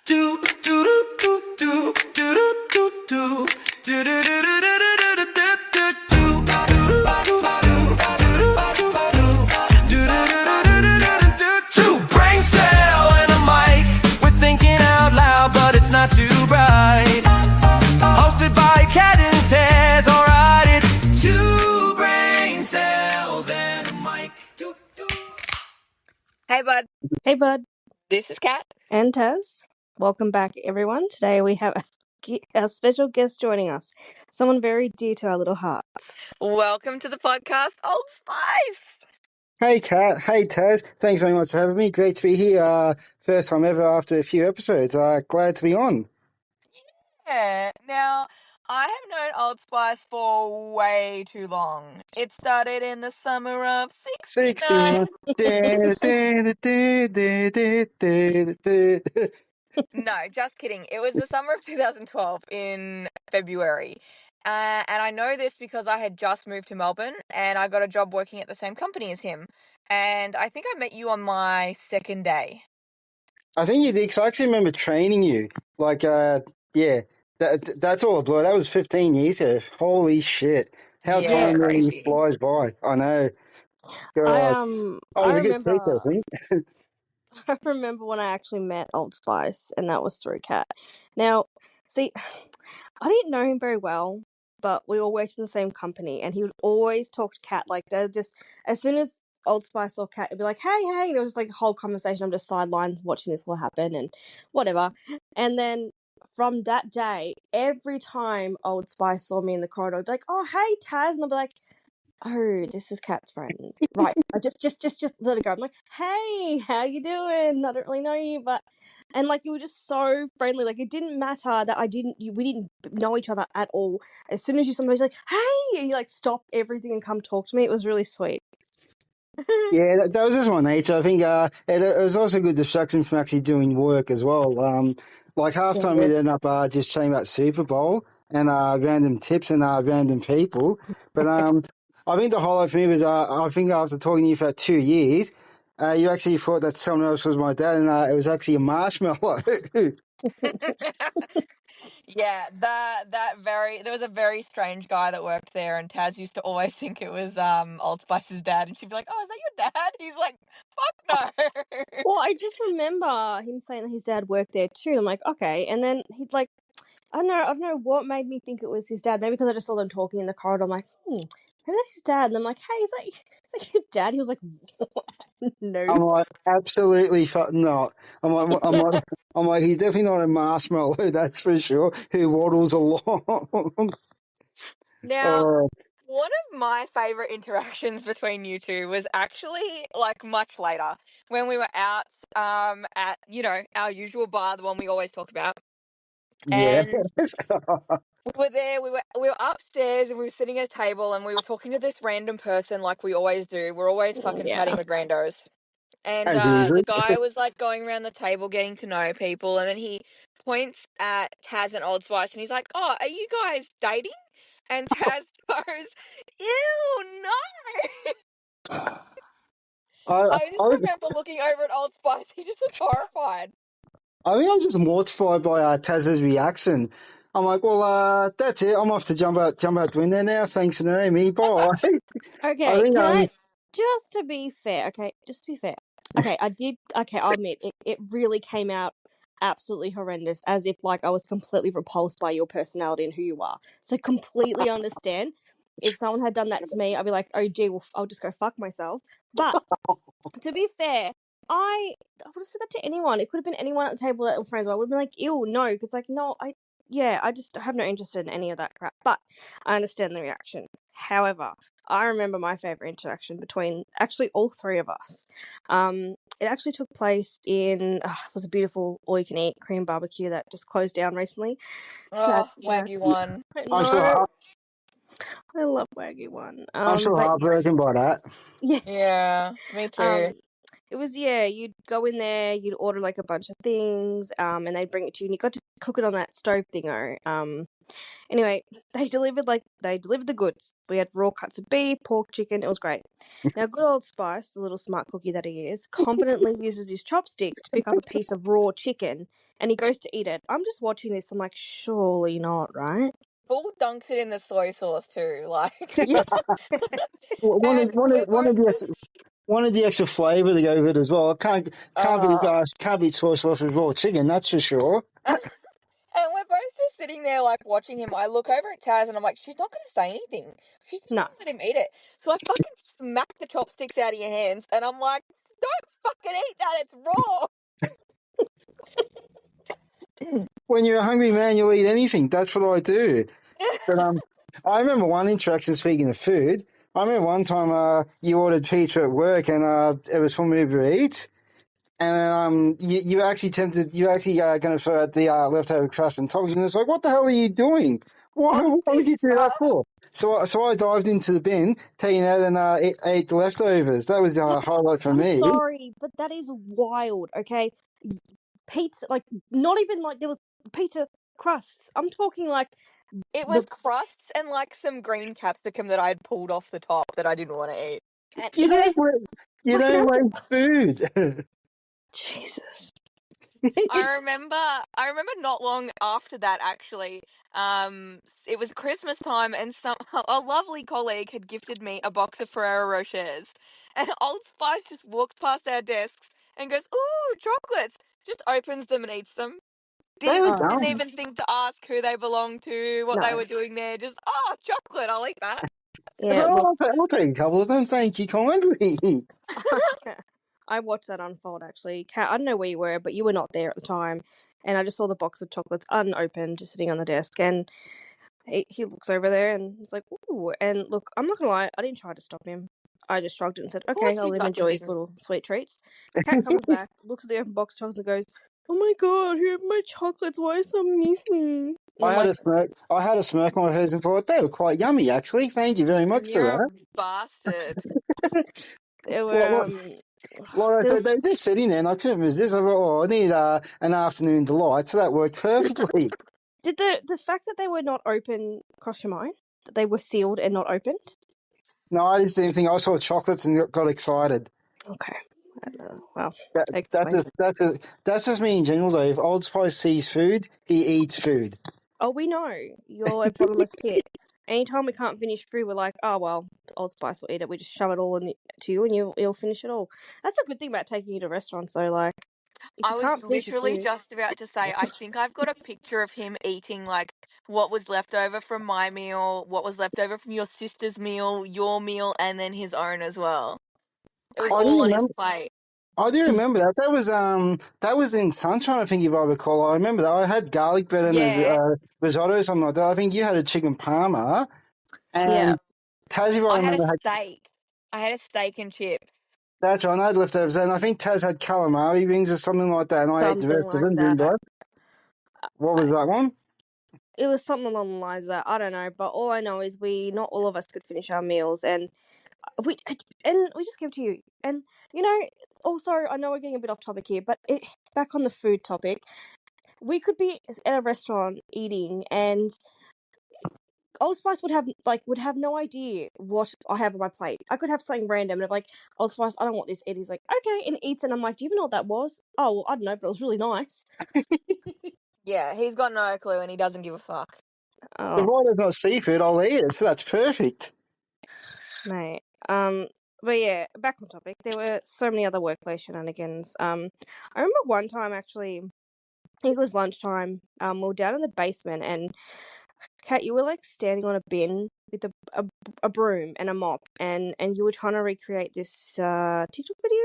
Do do do do do do do do do do do do Two brain cell and a mic. We're thinking out loud, but it's not too bright. Hosted by Cat and Tez, alright, it's two brain cells and a mic. Hey, bud. Hey, bud. This is Kat. And Taz. Welcome back, everyone. Today we have a special guest joining us. Someone very dear to our little hearts. Welcome to the podcast, Old Spice. Hey Kat, hey Taz, thanks very much for having me. Great to be here. First time ever after a few episodes. Glad to be on. Yeah. Now, I have known Old Spice for way too long. It started in the summer of 69. 16. No, just kidding. It was the summer of 2012 in February. And I know this because I had just moved to Melbourne and I got a job working at the same company as him. And I think I met you on my second day. I think you did, 'cause I actually remember training you. Yeah, that's all a blur. That was 15 years ago. Holy shit. How Yeah, time really crazy. flies by. I know. I God. I was a good teacher, I think. I remember when I actually met Old Spice, and that was through Kat. Now, see, I didn't know him very well, but we all worked in the same company, and he would always talk to Kat. Like, they're just, as soon as Old Spice saw Kat, it'd be like, hey, hey. There was just like a whole conversation. I'm just sidelines watching this all happen and whatever. And then from that day, every time Old Spice saw me in the corridor, I'd be like, oh, hey, Taz. And I'd be like, oh, this is Kat's friend. Right. I just let it go. I'm like, hey, how you doing? I don't really know you, but and like you were just so friendly. Like it didn't matter that we didn't know each other at all. As soon as you somebody's like, hey, and you like stop everything and come talk to me, it was really sweet. Yeah, that was just my nature. I think it was also a good distraction from actually doing work as well. Like halftime, we'd end up just chatting about Super Bowl and random tips and random people. But I think the highlight for me was I think after talking to you for about 2 years, you actually thought that someone else was my dad, and it was actually a marshmallow. Yeah, there was a very strange guy that worked there, and Taz used to always think it was Old Spice's dad, and she'd be like, "Oh, is that your dad?" He's like, "Fuck no." Well, I just remember him saying that his dad worked there too. I'm like, okay, and then he'd like, I don't know what made me think it was his dad. Maybe because I just saw them talking in the corridor. I'm like, maybe that's his dad. And I'm like, hey, is that your dad? He was like, what? No. I'm like, absolutely not. I'm like, he's definitely not a marshmallow, that's for sure, who waddles along. Now, Oh, one of my favorite interactions between you two was actually like much later when we were out at our usual bar, the one we always talk about, yeah. and we were there. We were upstairs and we were sitting at a table and we were talking to this random person like we always do. We're always fucking Yeah. chatting with randos. And As usual. the guy was like going around the table getting to know people, and then he points at Taz and Old Spice and he's like, "Oh, are you guys dating?" And Taz goes, "Ew, no." I, I just I, remember looking over at Old Spice. He just looked horrified. I think I'm just mortified by Taz's reaction. I'm like, well, that's it. I'm off to jump out the window now. Thanks for knowing me. Bye. I Okay, think just to be fair, okay, I'll admit, it really came out absolutely horrendous, as if, like, I was completely repulsed by your personality and who you are. So completely understand. If someone had done that to me, I'd be like, oh, gee, well, I'll just go fuck myself. But to be fair, I would have said that to anyone. It could have been anyone at the table that were friends. I would have been like, ew, no, because like, no, I just have no interest in any of that crap. But I understand the reaction. However, I remember my favorite interaction between actually all three of us. It actually took place in it was a beautiful all-you-can-eat Korean barbecue that just closed down recently. Oh, Sad Jack. Wagyu one. I I'm still, know. I love Wagyu one. I'm still But heartbroken by that. yeah. Yeah, me Um, too. It was, yeah, you'd go in there, you'd order like a bunch of things, and they'd bring it to you, and you got to cook it on that stove thingo. Anyway, they delivered the goods. We had raw cuts of beef, pork, chicken. It was great. Now, good old Spice, the little smart cookie that he is, competently uses his chopsticks to pick up a piece of raw chicken, and he goes to eat it. I'm just watching this. I'm like, surely not, right? Full dunks it in the soy sauce too, like. Yeah. And we're both just, Wanted the extra flavour to go with it as well. Uh, Can't beat soy sauce with raw chicken, that's for sure. and we're both just sitting there like watching him. I look over at Taz and I'm like, she's not going to say anything. She's just no. going to let him eat it. So I fucking smack the chopsticks out of your hands and I'm like, don't fucking eat that. It's raw. When you're a hungry man, you'll eat anything. That's what I do. But I remember one interaction. Speaking of food, I remember one time you ordered pizza at work, and it was from Uber Eats, and you actually tempted, you actually going to throw out the leftover crust and toppings, and it's like, what the hell are you doing? On What would you do pizza? that for? So I dived into the bin, taking out and ate the leftovers. That was the highlight for I'm me. sorry, but that is wild, okay? Pizza, like, not even like there was pizza crusts. I'm talking like It the. was crusts and like some green capsicum that I had pulled off the top that I didn't want to eat. And, You but don't waste, you fucking don't hell. waste food. Jesus. I remember not long after that actually. It was Christmas time, and a lovely colleague had gifted me a box of Ferrero Rochers, and Old Spice just walks past our desks and goes, "Ooh, chocolates!" Just opens them and eats them. They were Oh, Didn't dumb. even think to ask who they belonged to, what they no. were doing there. Just, oh, chocolate, I'll eat that. Yeah, So look, I'll take a couple of them. Thank you kindly. I watched that unfold actually. Kat, I don't know where you were, but you were not there at the time. And I just saw the box of chocolates unopened, just sitting on the desk. And he looks over there and he's like, ooh. And look, I'm not gonna lie, I didn't try to stop him. I just shrugged it and said, Of okay, course I'll you let him fucking enjoy his didn't. little sweet treats. Kat comes back, looks at the open box of chocolates and goes, oh my god, who have my chocolates? Why is some missing? And I I'm had like, a smirk. I had a smirk on my face and thought they were quite yummy, actually. Thank you very much for You're a that. bastard. there Like, were, like I said, they were there's, just sitting there, and I couldn't resist. I thought, oh, I need an afternoon delight, so that worked perfectly. did the fact that they were not open cross your mind? That they were sealed and not opened? No, I just didn't think. I saw chocolates and got excited. Okay. Well, That, that that's explains just it. that's just me in general, though. If Old Spice sees food, he eats food. Oh, we know. You're a bottomless pit. Anytime we can't finish food, we're like, oh, well, Old Spice will eat it. We just shove it all to you and you'll finish it all. That's a good thing about taking you to restaurants, though. Like, if I you was can't finish your literally food. just about to say, I think I've got a picture of him eating like what was left over from my meal, what was left over from your sister's meal, your meal, and then his own as well. It was I do all on his remember. plate. I do remember that. That was in Sunshine, I think, if I recall. I remember that. I had garlic bread and a Yeah, risotto or something like that. I think you had a chicken parma, Yeah. and Taz, if I I had a remember, had steak. I had a steak and chips. that's right. And I had leftovers, and I think Taz had calamari rings or something like that, and I ate the Something rest of like them, didn't that. I? What was that one? It was something along the lines of that. I don't know. But all I know is not all of us could finish our meals. And we just give it to you. And, also, I know we're getting a bit off topic here, but back on the food topic, we could be at a restaurant eating and Old Spice would have no idea what I have on my plate. I could have something random and I'm like, Old Spice, I don't want this. And he's like, okay, and eats it. And I'm like, do you even know what that was? Oh, well, I don't know, but it was really nice. Yeah, he's got no clue and he doesn't give a fuck. If Oh, I there's not seafood, I'll eat it, so that's perfect. mate. But yeah, back on topic. There were so many other workplace shenanigans. I remember one time actually, I think it was lunchtime. We were down in the basement and Kat, you were like standing on a bin with a broom and a mop, and you were trying to recreate this TikTok video,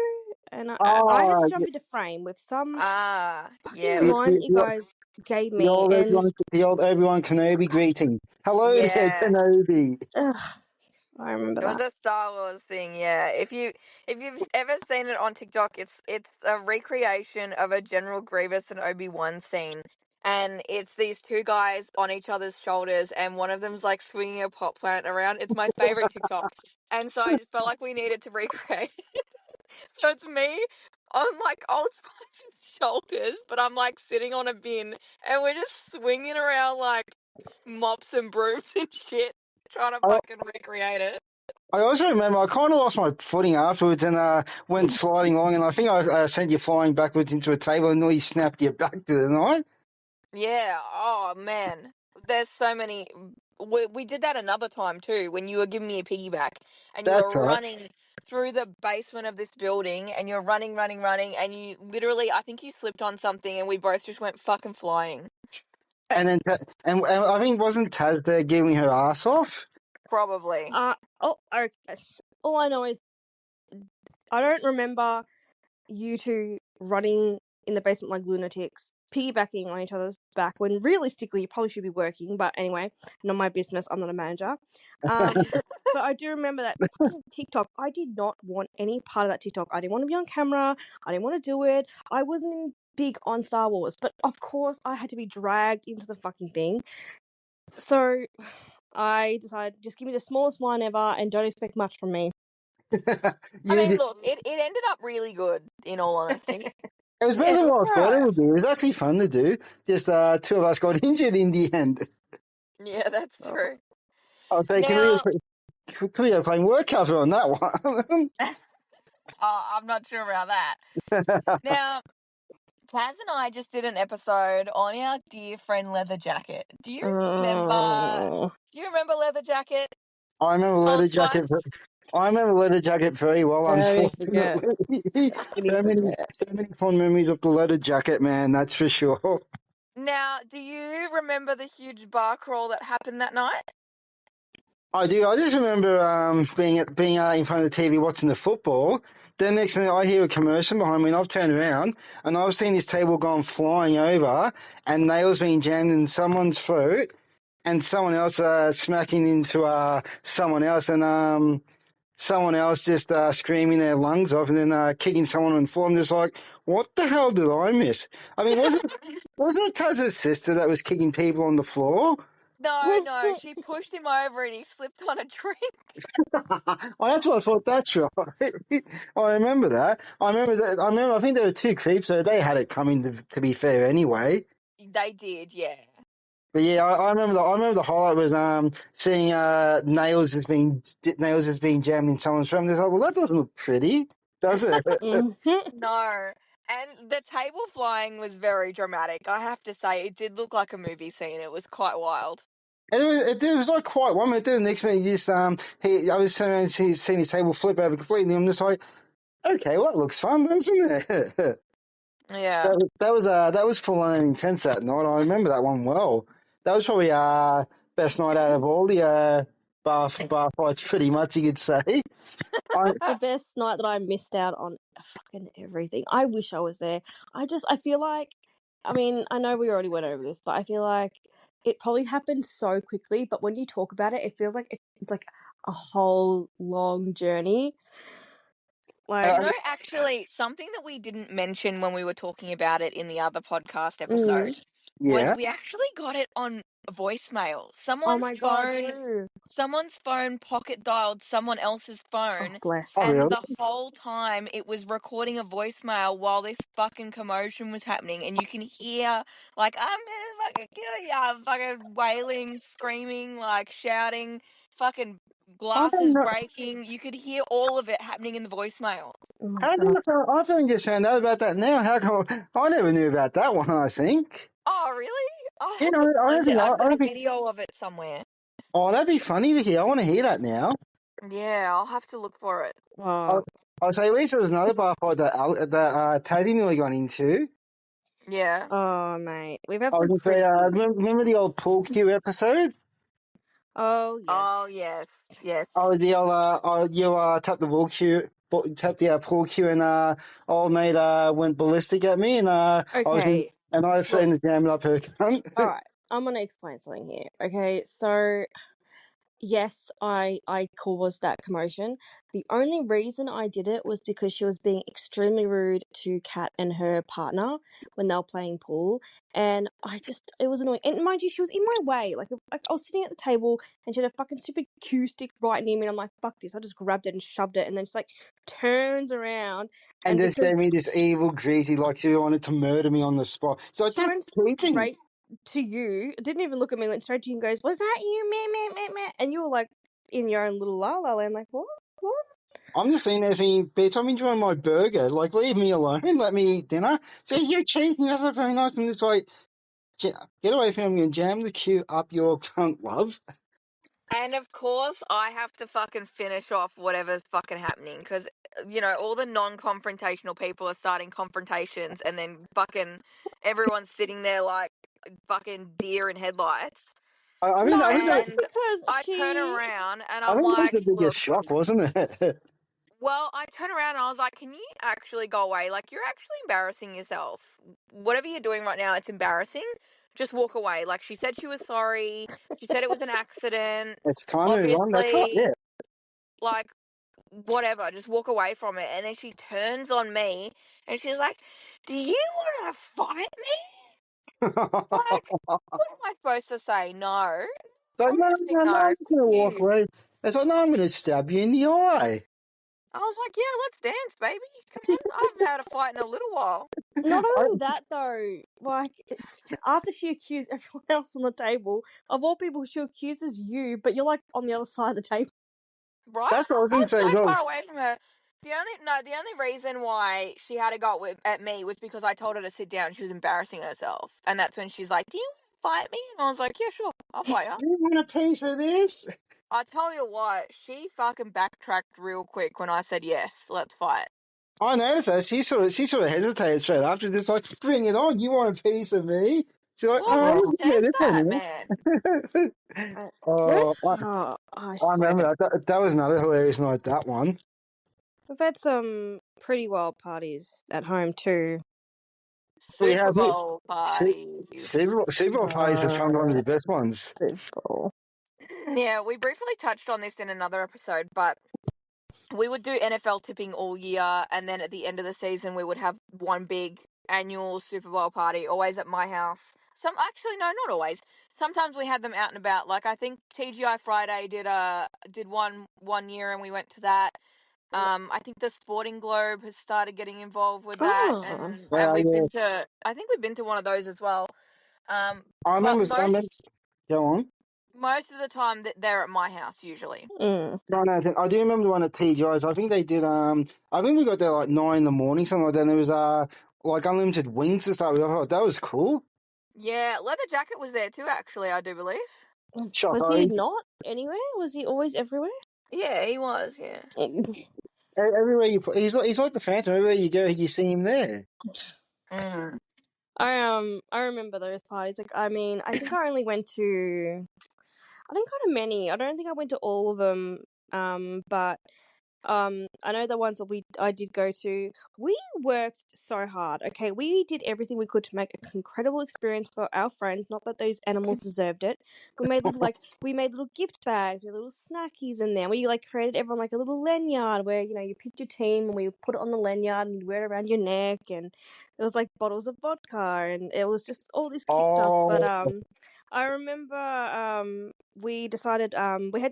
and I had to Oh, jump into frame with some Yeah, fucking it was, line that you guys gave me, and the old Obi-Wan Kenobi greeting. Hello there, yeah. Kenobi. ugh, I remember It was that. a Star Wars thing, yeah. If you've ever seen it on TikTok, it's a recreation of a General Grievous and Obi-Wan scene, and it's these two guys on each other's shoulders, and one of them's like swinging a pot plant around. It's my favorite TikTok, and so I just felt like we needed to recreate. So it's me on like Old Spice's shoulders, but I'm like sitting on a bin and we're just swinging around like mops and brooms and shit, trying to I, fucking recreate it. I also remember I kind of lost my footing afterwards and went sliding along, and I think I sent you flying backwards into a table and nearly snapped your back to the night. Yeah, oh man. There's so many. We did that another time too when you were giving me a piggyback and you That's were right. running through the basement of this building and you're running, running, running, and you literally, I think you slipped on something and we both just went fucking flying. And then and I think wasn't Taz there giggling her ass off? Probably. Okay. All I know is I don't remember you two running in the basement like lunatics, piggybacking on each other's back when realistically you probably should be working. But anyway, not my business. I'm not a manager. But I do remember that fucking TikTok. I did not want any part of that TikTok. I didn't want to be on camera. I didn't want to do it. I wasn't big on Star Wars, but of course I had to be dragged into the fucking thing. So I decided just give me the smallest line ever and don't expect much from me. I You mean, did. look, it ended up really good, in all honesty. It was better Yeah, than what I thought it right. would be. It was actually fun to do. Just two of us got injured in the end. Yeah, that's Oh. true. I was saying, Now, can we have playing work cover on that one? I'm not sure about that. Now, Taz and I just did an episode on our dear friend Leather Jacket. Remember? Mm. Do you remember Leather Jacket? I remember Old Leather Jacket. Spice. I remember Leather Jacket very well. How do you forget? Unfortunately, How do you forget? so many fond memories of the Leather Jacket, man. That's for sure. Now, do you remember the huge bar crawl that happened that night? I do. I just remember being in front of the TV watching the football. Then next minute, I hear a commotion behind me, and I've turned around, and I've seen this table gone flying over, and nails being jammed in someone's throat, and someone else smacking into someone else, and someone else just screaming their lungs off, and then kicking someone on the floor. I'm just like, what the hell did I miss? I mean, wasn't it Taz's sister that was kicking people on the floor? No, she pushed him over and he slipped on a drink. Oh, that's what I thought. That's right. I remember that. I remember that. I remember. I think there were two creeps, so they had it coming. To be fair, anyway. They did, yeah. But yeah, I remember. I remember the highlight was seeing nails as being jammed in someone's room. They're like, well, that doesn't look pretty, does it? Mhm. No. And the table flying was very dramatic. I have to say, it did look like a movie scene. It was quite wild. And it was like quite one minute. Then the next minute, I was seeing his table flip over completely. I'm just like, okay, well, that looks fun, doesn't it? Yeah. That was full on and intense that night. I remember that one well. That was probably best night out of all the bar fights, pretty much you could say. The best night that I missed out on fucking everything. I wish I was there. I feel like, I mean, I know we already went over this, but I feel like it probably happened so quickly. But when you talk about it, it feels like it's like a whole long journey. Like, Actually, something that we didn't mention when we were talking about it in the other podcast mm. episode was Yeah. we actually got it on voicemail. Oh my god, true. Someone's phone pocket dialed someone else's Oh, phone, bless. Oh, and really? the whole time it was recording a voicemail while this fucking commotion was happening, and you can hear like I'm gonna fucking kill ya, fucking wailing, screaming, like shouting, fucking I don't glasses know. breaking. You could hear all of it happening in the voicemail. Oh my How god. did I only just found out about that now? How come I never knew about that one? I think. Oh, really? I'll Yeah, have to I don't find it. think. I've I got don't a think. video of it somewhere. Oh, that'd be funny to hear. I want to hear that now. Yeah, I'll have to look for it. Oh, I'll say at least there was another bar fight that Taddy nearly got into. Yeah. oh mate. We've had I was some going to say, pretty. remember the old pool cue episode? Oh, yes. Oh, yes. Yes. Oh, you tapped the tapped the pool cue, and old mate went ballistic at me, and Okay. I threatened to jam up her cunt. All right. I'm going to explain something here. Okay. So yes, I caused that commotion. The only reason I did it was because she was being extremely rude to Kat and her partner when they were playing pool, and it was annoying. And mind you, she was in my way. Like I was sitting at the table, and she had a fucking stupid cue stick right near me, and I'm like, fuck this! I just grabbed it and shoved it, and then she like turns around, And and just gave because me this evil, greasy, like she wanted to murder me on the spot. So she that's went cheating. straight to you, didn't even look at me, went straight to you and goes, "Was that you, meh, meh, meh, meh?" And you were like in your own little la la land, like, what? What? I'm just sitting there thinking, bitch, I'm enjoying my burger. Like, leave me alone. Let me eat dinner. So you're cheating. That's not very nice. And it's like, get away from me and jam the cue up your cunt, love. And of course, I have to fucking finish off whatever's fucking happening because, all the non confrontational people are starting confrontations and then fucking everyone's sitting there like fucking deer in headlights. I mean, No, that's And because I turn she. around and I I'm think that was like, the biggest look, shock, wasn't it? well, I turn around and I was like, can you actually go away? Like, you're actually embarrassing yourself. Whatever you're doing right now, it's embarrassing. Just walk away. Like, she said she was sorry. She said it was an accident. It's time to move on. That's right. Obviously, Yeah. like, whatever, just walk away from it. And then she turns on me and she's like, do you want to fight me? Like, what am I supposed to say? No. But I'm no, going to say no, no, no. I'm just gonna Fuck walk you. away. It's like, no, I'm gonna stab you in the eye. I was like, yeah, let's dance, baby. Come on. I haven't had a fight in a little while. Not I, only that though, like after she accused everyone else on the table, of all people, she accuses you, but you're like on the other side of the table. Right? that's what I was I gonna was say so as well. far away from her. The only reason why she had to go at me was because I told her to sit down. She was embarrassing herself, and that's when she's like, "Do you want to fight me?" And I was like, "Yeah, sure, I'll fight you." You want a piece of this? I tell you what, she fucking backtracked real quick when I said yes, let's fight. I noticed that. She sort of hesitated straight after this, like, bring it on. You want a piece of me? She's like, Well, oh, who Well, yeah, says this that, one. man? we've Oh, I I swear remember that was another hilarious night, that one. we've had some pretty wild parties at home too. We Super have it. Bowl parties. Super Bowl parties are sometimes the best ones. Football. Yeah, we briefly touched on this in another episode, but we would do NFL tipping all year, and then at the end of the season, we would have one big annual Super Bowl party, always at my house. Actually, no, not always. Sometimes we had them out and about. Like I think TGI Friday did one year, and we went to that. I think the Sporting Globe has started getting involved with that, Oh, and Well, we've yeah. been to. I think we've been to one of those as well. I But remember. I remember. Go on. most of the time that they're at my house usually. mm. No, no, I do remember the one at TGI's. I think they did. I think we got there like 9 in the morning, something like that. And there was like unlimited wings and stuff. I thought that was cool. Yeah, Leather Jacket was there too. Actually, I do believe. Was he Shocking. not anywhere? Was he always everywhere? Yeah, he was. Yeah. Everywhere he's like the Phantom. Everywhere you go, you see him there. Mm. I remember those parties. Like, I mean, I think I only went to. I didn't go to many. I don't think I went to all of them. But I know the ones that I did go to. We worked so hard. Okay, we did everything we could to make an incredible experience for our friends. Not that those animals deserved it. We made little gift bags with little snackies in there. We like created everyone like a little lanyard where you picked your team and we put it on the lanyard and you wear it around your neck, and it was like bottles of vodka and it was just all this cute stuff. But Oh, I remember we decided I think we had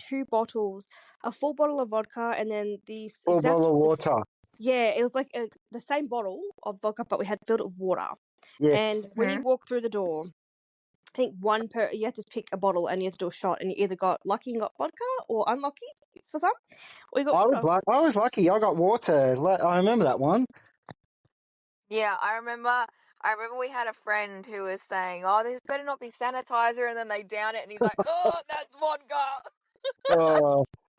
two bottles, a full bottle of vodka, and then full bottle of water. yeah, it was like the same bottle of vodka, but we had filled it with water. Yeah. And when you walk through the door, I think you had to pick a bottle and you had to do a shot, and you either got lucky and got vodka, or unlucky for some. We got vodka. I was lucky. I got water. I remember that one. Yeah, I remember. I remember we had a friend who was saying, "Oh, this better not be sanitizer," and then they down it, and he's like, "Oh, that's vodka."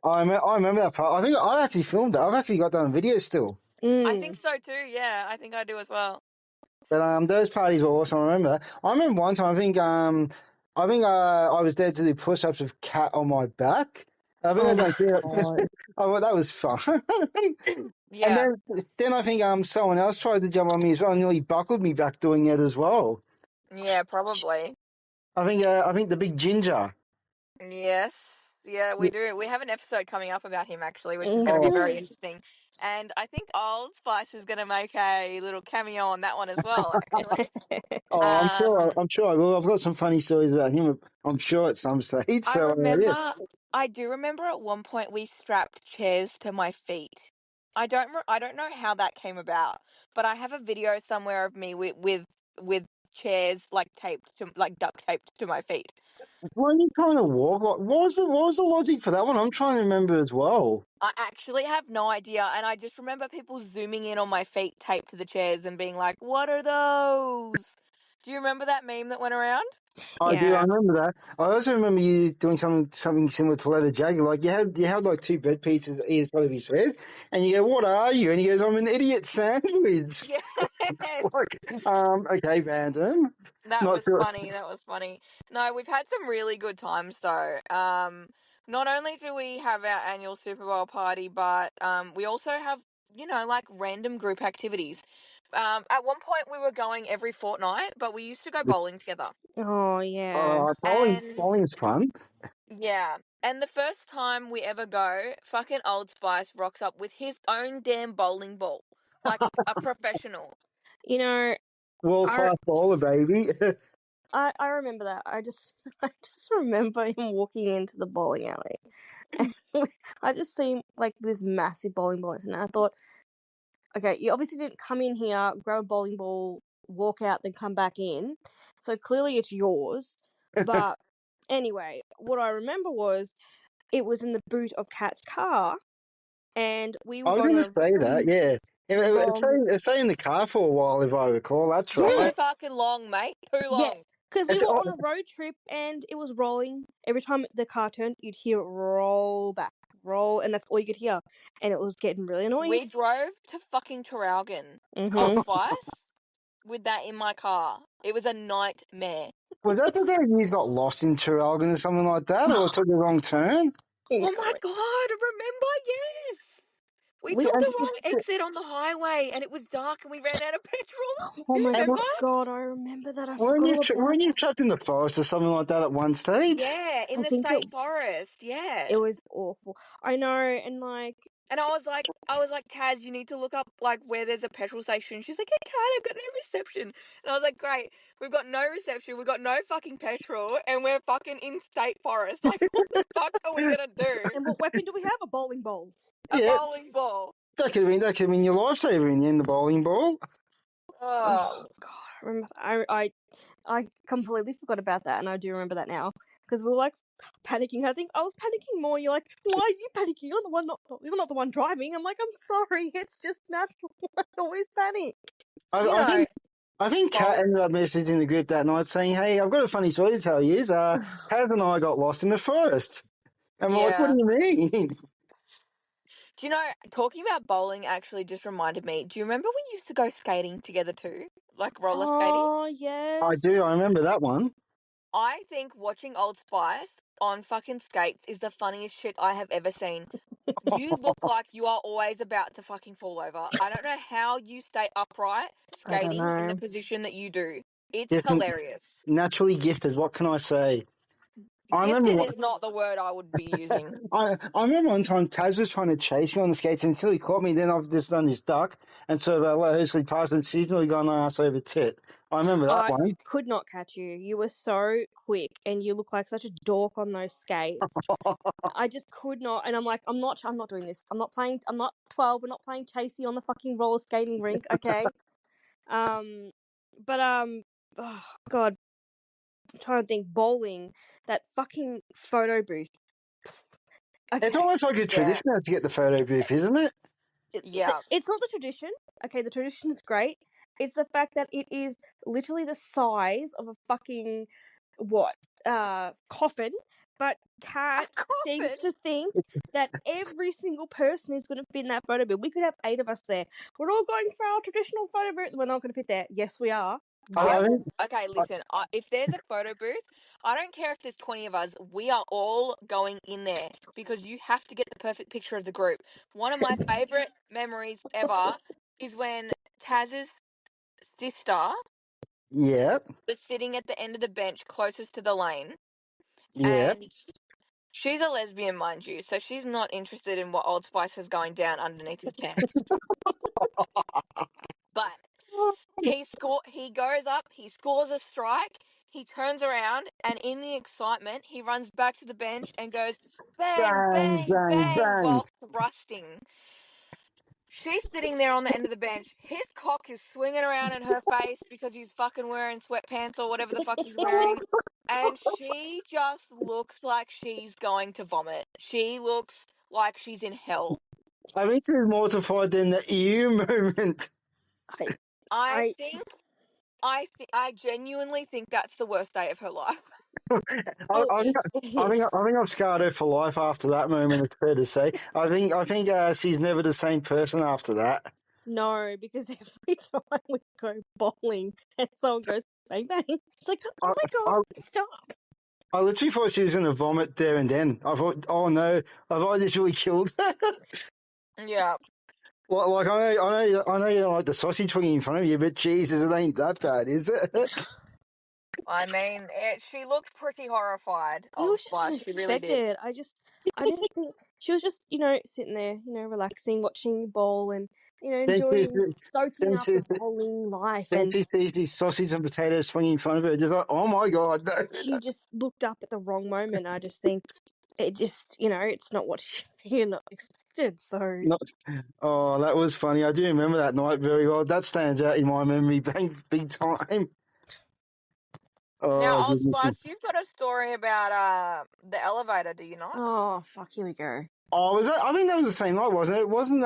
I remember that part. I think I actually filmed it. I've actually got that on video still. I Mm. think so too. Yeah, I think I do as well. But those parties were awesome. I remember that. I remember one time. I was there to do push-ups with Cat on my back. I think Oh I my done. god. I thought that was fun. And Yeah, then I think someone else tried to jump on me as well, and nearly buckled me back doing it as well. yeah, probably. I think the big ginger. Yes, Yeah, we do. We have an episode coming up about him actually, which is going to be Oh, very interesting. And I think Old Spice is going to make a little cameo on that one as well. Actually, oh, um, I'm sure I will. I've got some funny stories about him. I'm sure at some stage. I So yeah. remember, I do remember at one point we strapped chairs to my feet. I don't know how that came about, but I have a video somewhere of me with chairs like taped to like duct taped to my feet. When you kind of walk, like, what was the logic for that one? I'm trying to remember as well. I actually have no idea, and I just remember people zooming in on my feet taped to the chairs and being like, "What are those?" Do you remember that meme that went around? I do. I Yeah. remember that. I also remember you doing something similar to Letter Jagger. Like you had like two bread pieces either side of his head, and you go, "What are you?" And he goes, "I'm an idiot sandwich." Yes. Like, okay, random. That Not was sure. funny. That was funny. No, we've had some really good times though. Not only do we have our annual Super Bowl party, but we also have, like random group activities. At one point we were going every fortnight, but we used to go bowling together. Oh yeah. And Bowling's fun. yeah, and the first time we ever go, fucking Old Spice rocks up with his own damn bowling ball, like a professional. You know, World I class bowler, baby. I remember that. I just I just remember him walking into the bowling alley. And I just seen like this massive bowling ball, and I thought, okay, you obviously didn't come in here, grab a bowling ball, walk out, then come back in. So clearly it's yours. But anyway, what I remember was it was in the boot of Kat's car, and we I were was going going to on a say that. really Yeah, long. it stayed in the car for a while, if I recall. That's Too Yeah, right. fucking long, mate. Too yeah, long. because we It's were on a road trip and it was rolling. Every time the car turned, you'd hear it roll back, roll, and that's all you could hear. And it was getting really annoying. We drove to fucking Traralgon, Old Mm-hmm. Spice, with that in my car. It was a nightmare. Was that the day you got lost in Traralgon or something like that, or took a wrong turn? Oh my god, remember? Yes! We We, took the wrong exit on the highway and it was dark and we ran out of petrol. oh my And Remember? god, I remember that. I weren't forgot you all about weren't you that. trapped in the forest or something like that at one stage? Yeah, in I the think state forest. it Yeah. was awful. I know, and like, And I was like, Taz, you need to look up like where there's a petrol station. She's like, I can't, I've got no reception. And I was like, great, we've got no reception, we've got no fucking petrol, and we're fucking in state forest. Like, what the fuck are we gonna do? and what weapon do we have? A bowling ball. A Yeah, bowling ball. that could have been your lifesaver in the end, the bowling ball. Oh. Oh god, I remember. I completely forgot about that, and I do remember that now because we were like panicking. I think I was panicking more. You're like, why are you panicking? You're not the one driving. I'm like, I'm sorry. It's just natural. I always panic. You I know, think I think Kat bowl. ended up messaging the group that night saying, "Hey, I've got a funny story to tell you. Kaz and I got lost in the forest." And we're like, "What do Yeah. you mean?" Do you know, talking about bowling actually just reminded me. Do you remember we used to go skating together too? Like roller skating? Oh I yes. do. I remember that one. I think watching Old Spice on fucking skates is the funniest shit I have ever seen. You look like you are always about to fucking fall over. I don't know how you stay upright I don't skating in the know. position that you do. It's Just hilarious. naturally gifted. What can I say? I remember. Gifted is not the word I would be using. I remember one time Taz was trying to chase me on the skates until he caught me. Then I've just done this duck and sort of loosely passed and seasonally gone ass over tit. I remember that I one. could not catch you. You were so quick, and you look like such a dork on those skates. I just could not, and I'm like, I'm not doing this. I'm not playing. I'm not 12. We're not playing chasey on the fucking roller skating rink, okay? Um, but oh god, I'm trying to think. Bowling, that fucking photo booth. It's Okay, almost like a Yeah. tradition now to get the photo booth, isn't it? Yeah. it's not the tradition. Okay, the tradition is great. It's the fact that it is literally the size of a fucking what coffin. But A Kat seems coffin. to think that every single person is going to fit in that photo booth. We could have 8 of us there. We're all going for our traditional photo booth. We're not going to fit there. Yes, we are. I I Yes. will. think Okay, listen. If there's a photo booth, I don't care if there's 20 of us. We are all going in there because you have to get the perfect picture of the group. One of my favorite memories ever is when Taz's sister yeah, was sitting at the end of the bench closest to the lane, yeah. and She's a lesbian, mind you, so she's not interested in what Old Spice is going down underneath his pants. But he goes up, he scores a strike, he turns around, and in the excitement, he runs back to the bench and goes bang, Bang, bang, bang, bang bang. while thrusting. She's sitting there on the end of the bench. His cock is swinging around in her face because he's fucking wearing sweatpants or whatever the fuck he's wearing. And she just looks like she's going to vomit. She looks like she's in hell. I think she was mortified than the ew moment. I, I I think, I genuinely think that's the worst day of her life. I, oh, I think I think I've scarred her for life after that moment. It's fair to say. I think she's never the same person after that. no, because every time we go bowling and someone goes bang bang, she's like, oh I, my god, I, stop. I literally thought she was going to vomit there and then. I thought, oh no, have I just really killed her? Yeah. Like I know you don't like the sausage swinging in front of you, but Jesus, it ain't that bad, is it? I mean, she looked pretty horrified, It Old was just Spice. She really did. unexpected. I didn't think she was just, sitting there, relaxing, watching ball and, then she, enjoying, soaking then up she, the bowling life. then And she sees these sausage and potatoes swinging in front of her. Just like, oh my god, no, she just looked up at the wrong moment. I just think it just, it's not what you're not expected. So, not. Oh, that was funny. I do remember that night very well. That stands out in my memory, big time. Now, Oh Old goodness. Spice, you've got a story about the elevator, do you not? oh, fuck, here we go. Oh, was that? I think that was the same night, wasn't it? It wasn't.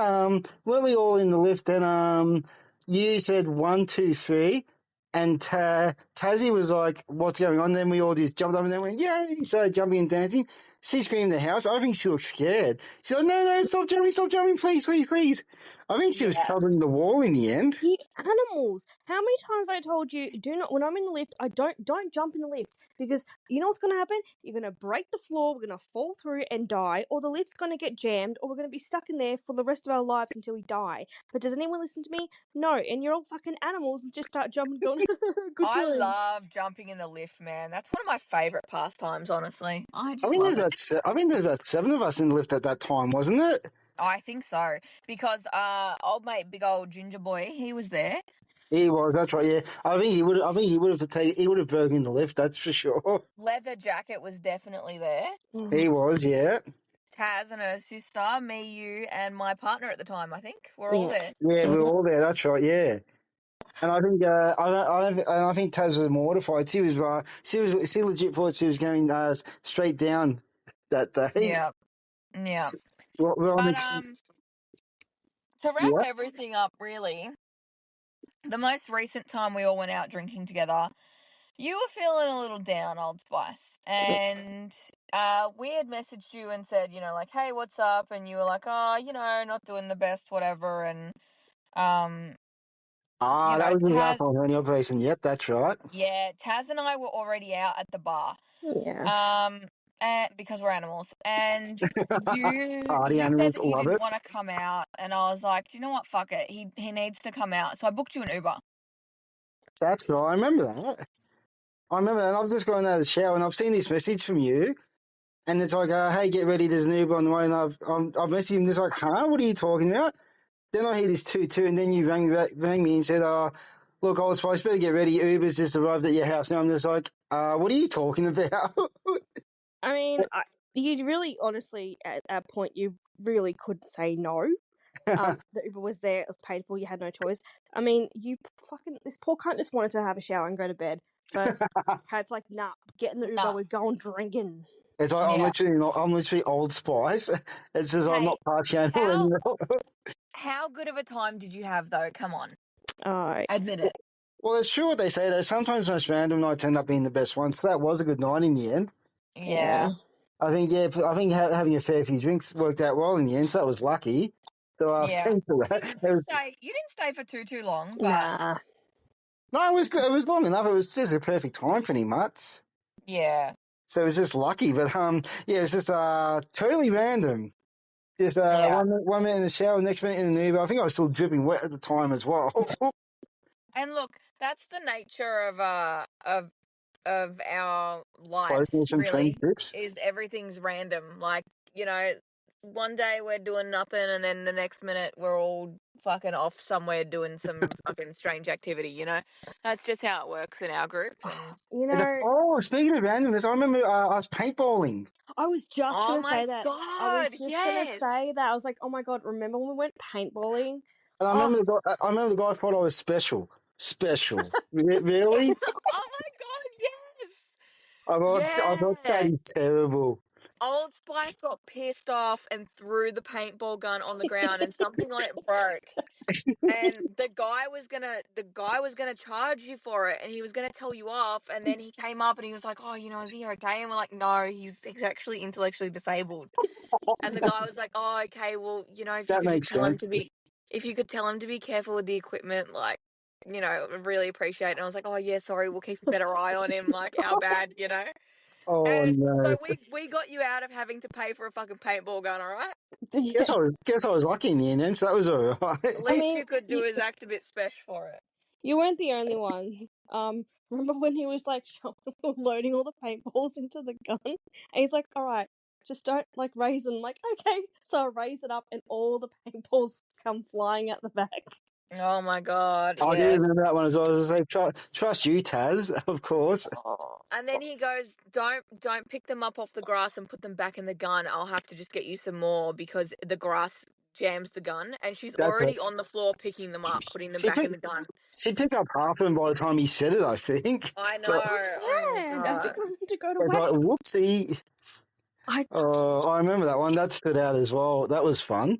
Weren't we all in the lift? And you said 1, 2, 3, and Tassie was like, "What's going on?" Then we all just jumped up and then went, "Yeah!" He started jumping and dancing. She screamed the house. I think she looked scared. She said, "No, stop jumping, please, please, please." I think she was Yeah. covering the wall in the end. You animals! How many times have I told you, do not, when I'm in the lift, I don't jump in the lift, because you know what's going to happen? You're going to break the floor, we're going to fall through and die, or the lift's going to get jammed, or we're going to be stuck in there for the rest of our lives until we die. But does anyone listen to me? No, and you're all fucking animals and just start jumping, going, good I times. love jumping in the lift, man. That's one of my favourite pastimes, honestly. I I just think love it. I think there's about 7 of us in the lift at that time, wasn't it? I think so. Because old mate, big old ginger boy, he was there. He was. That's right. Yeah, I think he would. I think he would have broken the lift. That's for sure. Leather Jacket was definitely there. He was. Yeah. Taz and her sister, me, you, and my partner at the time, I think. We're all there. Yeah, we were all there. That's right. Yeah. And I think I think Taz was mortified. She legit thought she was going straight down that day. Yeah. Yeah. Well, But to wrap yeah. everything up, really, the most recent time we all went out drinking together, you were feeling a little down, Old Spice, and we had messaged you and said, like, hey, what's up? And you were like, oh, not doing the best, whatever. And um, That was in the Taz, alcohol hernia operation. Yep, that's right. yeah, Taz and I were already out at the bar. Yeah. And because we're animals, and Party you said animals, that you love didn't it. want to come out, and I was like, do you know what? Fuck it. He needs to come out, so I booked you an Uber. That's right. I remember that. And I've just gone out of the shower and I've seen this message from you. And it's like, hey, get ready, there's an Uber on the way. And I've messaged him just like, huh, what are you talking about? Then I hear this toot, and then you rang me and said, look, I was supposed to get ready. Uber's just arrived at your house. Now I'm just like, what are you talking about? I mean, you really, honestly, at that point, you really couldn't say no. The Uber was there, it was paid for, you had no choice. I mean, this poor cunt just wanted to have a shower and go to bed. But Kat's like, nah, get in the Uber, Nah. we're going drinking. It's like, Yeah. I'm literally Old Spice. It's just, I'm Hey, not party animal anymore. How good of a time did you have, though? Come on. Oh, Admit it. Well, it's true what they say, though. Sometimes most random nights end up being the best ones. So that was a good night in the end. Yeah. I think having a fair few drinks worked out well in the end, so that was lucky. So Yeah. thanks for that. You didn't stay for too long, but nah. No, it was good. It was long enough. It was just a perfect time pretty much. yeah. So it was just lucky. But yeah, it was just totally random. Just Yeah. 1 minute in the shower, next minute in the Uber. I think I was still dripping wet at the time as well. And look, that's the nature of of our lives, Closeness and really, friendships. is everything's random. Like, you know, one day we're doing nothing and then the next minute we're all fucking off somewhere doing some fucking strange activity, you know? That's just how it works in our group. And You know, Oh, speaking of randomness, I remember us paintballing. I was just oh gonna my say that. I was god, just gonna yes. say that. I was like, oh my god, remember when we went paintballing? And Oh, I remember the guy thought I was special. Special. Really? Oh my god, yes. I thought that Yeah. is terrible. Old Spice got pissed off and threw the paintball gun on the ground and something on it broke. And the guy was gonna charge you for it and he was gonna tell you off, and then he came up and he was like, oh, is he okay? And we're like, no, he's actually intellectually disabled. And the guy was like, oh, okay, well, if you That could just makes tell him sense. to be if you could tell him to be careful with the equipment, like, really appreciate it. And I was like, oh yeah, sorry, we'll keep a better eye on him, like, our bad. Oh And no. so we got you out of having to pay for a fucking paintball gun, all right? yeah. Guess I was lucky in the end, so that was all The right. I least mean, you could do is act a bit special for it. you weren't the only one. Remember when he was like loading all the paintballs into the gun? And he's like, all right, just don't like raise them. Like, okay. So I raise it up and all the paintballs come flying out the back. Oh my god, I do remember that yes. one as well. I was like, trust you, Taz, of course. Oh. And then he goes, don't pick them up off the grass and put them back in the gun. I'll have to just get you some more because the grass jams the gun. And she's That's it. already on the floor picking them up, putting them She back in picked, the gun. she picked up half of them by the time he said it, I think. I know. But Oh Yeah, and I god. didn't want him to go to it's like, waste. whoopsie. I I remember that one. That stood out as well. That was fun.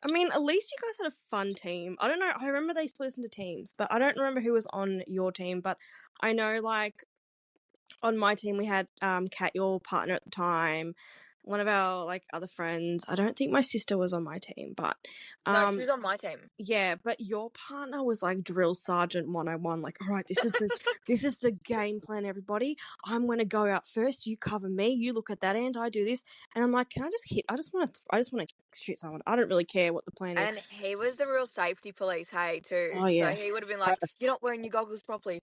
I mean, at least you guys had a fun team. I don't know. I remember they split us into teams, but I don't remember who was on your team. But I know, like, on my team, we had Kat, your partner at the time, one of our like other friends. I don't think my sister was on my team, but No, she's on my team. yeah, but your partner was like drill sergeant 101. Like, all right, this is the game plan, everybody. I'm gonna go out first. You cover me. You look at that end. I do this, and I'm like, can I just hit? I just want to shoot someone. I don't really care what the plan is. And he was the real safety police, hey, too. Oh yeah. So he would have been like, you're not wearing your goggles properly.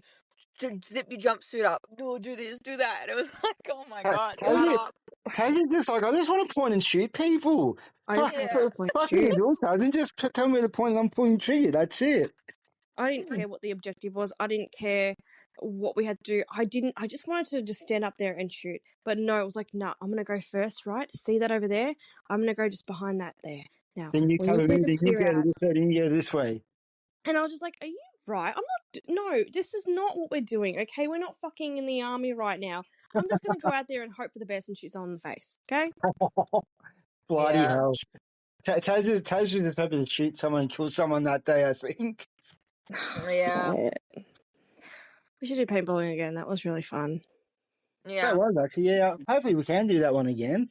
Zip your jumpsuit up. No, do this, do that. And it was like, oh my god, shut Tassie, up. Tassie's just like, I just want to point and shoot people. I just Fuck, want Yeah. to point fuck shoot. you, Bill Sergeant. Just tell me the point and I'm pulling trigger. That's it. I didn't care what the objective was. I didn't care what we had to do. I just wanted to just stand up there and shoot. But no, it was like, no, I'm going to go first, right? See that over there? I'm going to go just behind that there. Now, Then you when you cover see me, the then you clear go out. this way, then you go this way. And I was just like, are you right? I'm not, no, this is not what we're doing, okay? We're not fucking in the army right now. I'm just going to go out there and hope for the best and shoot someone in the face, okay? Bloody Yeah. hell. Taz was just hoping to shoot someone and kill someone that day, I think. Yeah. We should do paintballing again. That was really fun. Yeah. That was actually, yeah. Hopefully we can do that one again.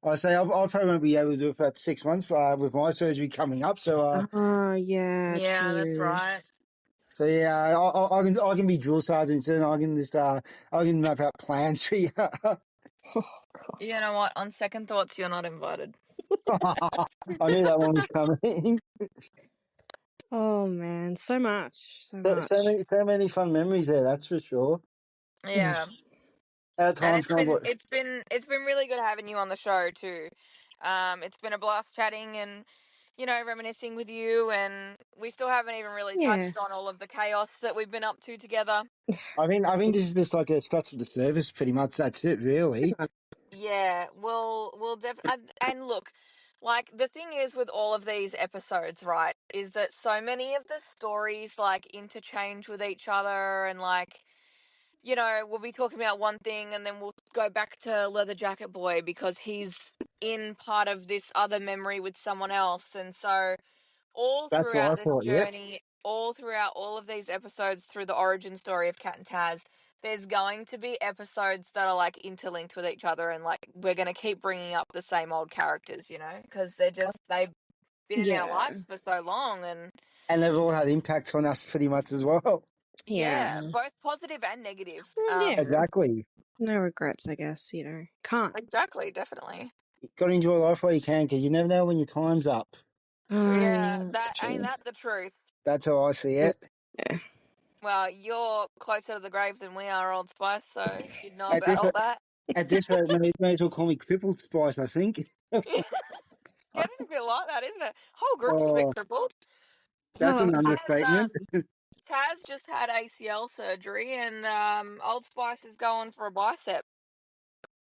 I say I'll probably won't be able to do it for about 6 months with my surgery coming up. So, Oh, yeah, Yeah, that's true. right. so yeah, I can be drill sergeant and I can just I can map out plans for you. Oh, God. You know what? On second thoughts, you're not invited. I knew that one was coming. Oh, man, so much. So many fun memories there. That's for sure. Yeah. At And times, kind of what- it's been really good having you on the show too. It's been a blast chatting and reminiscing with you, and we still haven't even really Yeah. touched on all of the chaos that we've been up to together. I think this is just like a scratch of the surface, pretty much. That's it, really. Yeah, we'll definitely. And look, like, the thing is with all of these episodes, right, is that so many of the stories like interchange with each other, and like, we'll be talking about one thing and then we'll go back to Leather Jacket Boy because he's in part of this other memory with someone else. And so all That's what I throughout this thought. Yep. journey, all throughout all of these episodes through the origin story of Cat and Taz, there's going to be episodes that are like interlinked with each other, and like we're going to keep bringing up the same old characters, because they've been in our Yeah. lives for so long. And they've all had impacts on us, pretty much as well. Yeah, Yeah. both positive and negative. Yeah. Exactly. No regrets, I guess, Can't. Exactly, definitely. Got to enjoy life while you can, because you never know when your time's up. Yeah, That's ain't true. that the truth. That's how I see it. Yeah. Well, you're closer to the grave than we are, Old Spice, so you'd know At about this all that. at this rate, may as well call me Crippled Spice. I think. Getting a bit like that, isn't it? Whole group a bit Oh, crippled. that's an Oh, understatement. Taz just had ACL surgery, and Old Spice is going for a bicep.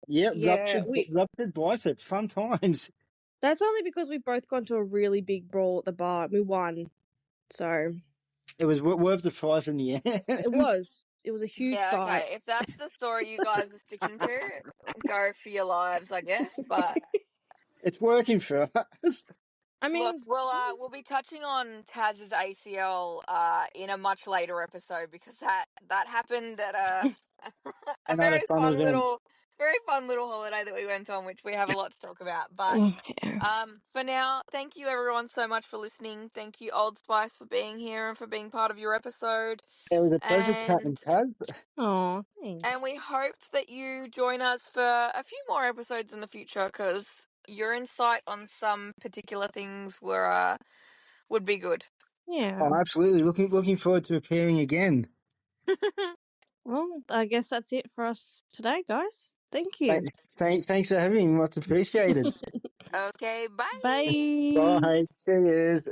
Yep, yeah, ruptured bicep. Fun times. that's only because we've both gone to a really big brawl at the bar. We won, so It was worth the price in the end. it was. It was a huge Yeah, fight. okay. If that's the story you guys are sticking to, go for your lives, I guess. But It's working for us. I look, mean, we'll be touching on Taz's ACL in a much later episode because that happened at a Another fun event. very fun little holiday that we went on, which we have a lot to talk about. But yeah. for now, thank you everyone so much for listening. Thank you, Old Spice, for being here and for being part of your episode. It was a pleasure chatting, And Taz. Oh, thanks. and we hope that you join us for a few more episodes in the future because your insight on some particular things would be good. Yeah. Oh, absolutely. Looking forward to appearing again. Well, I guess that's it for us today, guys. Thank you. Thanks for having me. Much appreciated. Okay, bye. Bye. Bye. Cheers.